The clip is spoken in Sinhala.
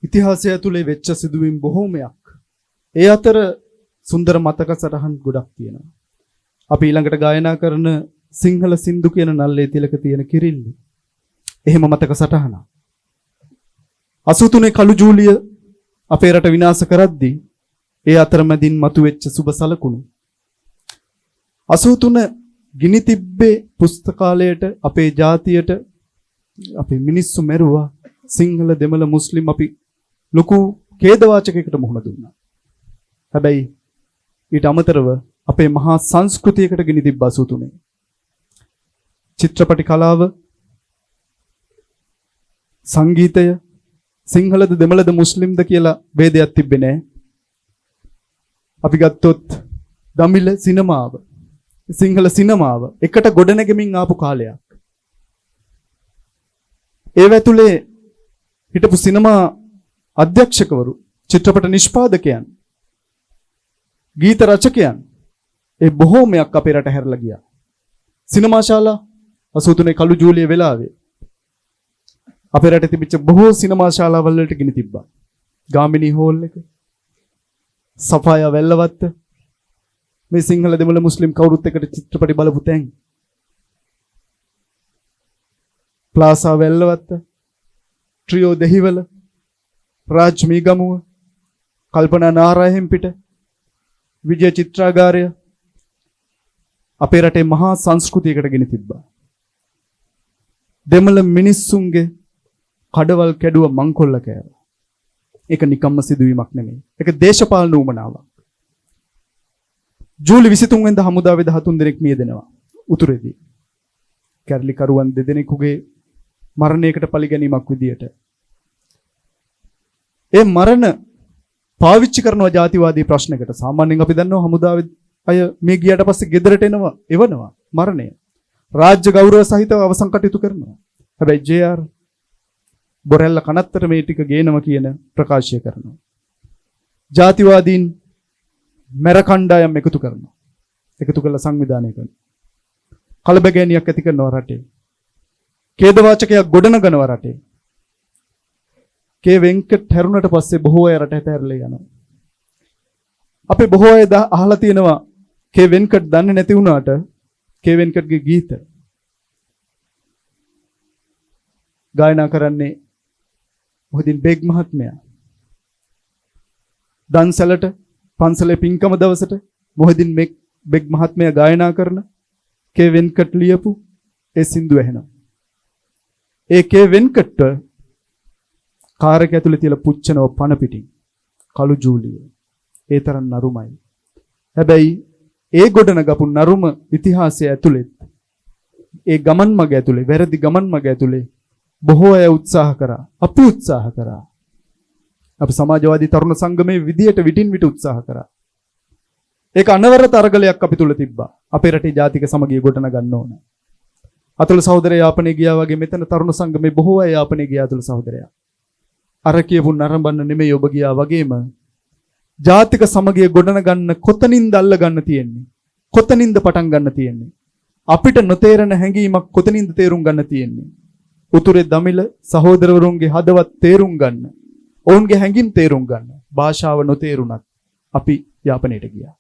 ඉතිහාසය ඇතුලේ වෙච්ච සිදුවීම් බොහෝමයක්. ඒ අතර සුන්දර මතක සටහන් ගොඩක් තියෙනවා. අපි ඊළඟට ගායනා කරන සිංහල සින්දු කියන නල්ලේ තිලක තියෙන කිරිල්ලි. එහෙම මතක සටහනක්. 83 කළු ජූලිය අපේ රට විනාශ කරද්දී ඒ අතරමැදින් මතුවෙච්ච සුබ සලකුණු. 83 ගිනි තිබ්බේ පුස්තකාලයට අපේ ජාතියට අපේ මිනිස්සු මැරුවා. සිංහල දෙමළ මුස්ලිම් අපි ලොකු ඛේදවාචකයකට මුහුණ දුන්නා. හැබැයි ඊට අමතරව අපේ මහා සංස්කෘතියකට ගිනි තිබ්බ 83. චිත්‍රපටි කලාව, සංගීතය සිංහලද දෙමළද මුස්ලිම්ද කියලා ભેදයක් තිබ්බේ නැහැ. අපි ගත්තොත් දමිළ සිනමාව, සිංහල සිනමාව එකට ගොඩනැගෙමින් ආපු කාලයක්. ඒ වැතුලේ හිටපු සිනමා අධ්‍යක්ෂකවරු, චිත්‍රපට නිෂ්පාදකයන්, ගීත රචකයන් ඒ බොහෝමයක් අපේ රට හැරලා ගියා. සිනමා ශාලා 83 කළු ජූලිය වෙලාවේ අපේ රටේ තිබිච්ච බොහෝ සිනමා ශාලාවල් වලට ගිනි තිබ්බා. ගාමිණී හෝල් එක, සෆායා වැල්ලවත්ත, මේ සිංහල දෙමළ මුස්ලිම් කවුරුත් එකට චිත්‍රපටි බලපු තැන්. ප්ලාසා වැල්ලවත්ත, ට්‍රියෝ දෙහිවල, රාජ් මීගමුව, කල්පනා නාරාහෙම්පිට, විජය චිත්‍රාගාරය අපේ රටේ මහා සංස්කෘතියකට ගෙන තිබ්බා. දෙමළ මිනිස්සුන්ගේ කඩවල් කැඩුව මංකොල්ල කෑවා. ඒක නිකම්ම සිදුවීමක් නෙමෙයි. ඒක දේශපාලන උවමනාවක්. ජූලි 23 වෙනිදා හමුදාවේ 13 දෙනෙක් මියදෙනවා උතුරේදී. කැරලිකරුවන් දෙදෙනෙකුගේ මරණයකට පරිගැනීමක් විදියට. ඒ මරණ පාවිච්චි කරනවා ජාතිවාදී ප්‍රශ්නයකට. සාමාන්‍යයෙන් අපි දන්නවා හමුදාවේ අය මේ ගියාට පස්සේ ගෙදරට එවනවා මරණය. රාජ්‍ය ගෞරව සහිතව අවසන් කටයුතු කරනවා. හැබැයි ජේ.ආර්. බොරැල්ල කනත්තර මේ ටික ගේනවා කියන ප්‍රකාශය කරනවා. ජාතිවාදීන් මැර කණ්ඩායම් එකතු කරනවා. එකතු කරලා සංවිධානය කරනවා. කලබගෑනියක් ඇති කරනවා රටේ. ඛේදවාචකයක් ගොඩනගනවා රටේ. කේ වෙන්කට් හැරුණට පස්සේ බොහෝ අය රට හැතැරලා යනවා. අපේ බොහෝ අය අහලා තියෙනවා කේ වෙන්කට් දන්නේ නැති වුණාට කේ වෙන්කට්ගේ ගීත ගායනා කරන්නේ මොහොතින් බෙග් මහත්මයා. දන්සලට පන්සලේ පින්කම දවසට මොහොතින් බෙග් මහත්මයා ගායනා කරන කේ වෙන්කට් ලියපු ඒ සින්දු ඇහෙනවා. ඒ කේ වෙන්කට් කාර් එක ඇතුලේ තියලා පුච්චනව පණ පිටින් කළු ජූලිය. ඒ තරම් නරුමයි. හැබැයි ඒ ගොඩනගපු නරුම ඉතිහාසය ඇතුලේ ඒ ගමන් මග ඇතුලේ වැරදි ගමන් මග ඇතුලේ බොහෝ අය උත්සාහ කරා. අපි උත්සාහ කරා. අපි සමාජවාදී තරුණ සංගමේ විදියට විටින් විට උත්සාහ කරා. ඒක අනවරත අරගලයක් අපි තුල තිබ්බා. අපේ රටේ ජාතික සමගිය ගොඩන ගන්න ඕන. අතුල සහෝදරය යාපනයේ ගියා වගේ මෙතන තරුණ සංගමේ බොහෝ අය යාපනයේ ගියා අතුල සහෝදරයා. අර කියපු නරඹන්න නෙමෙයි ඔබ ගියා වගේම ජාතික සමගිය ගොඩන ගන්න කොතනින්ද අල්ල ගන්න තියෙන්නේ? කොතනින්ද පටන් ගන්න තියෙන්නේ? අපිට නොතේරෙන හැඟීමක් කොතනින්ද තේරුම් ගන්න තියෙන්නේ? උතුරේ දමිළ සහෝදරවරුන්ගේ හදවත් තේරුම් ගන්න. ඔවුන්ගේ හැඟීම් තේරුම් ගන්න. භාෂාව නොතේරුණත් අපි යාපනයට ගියා.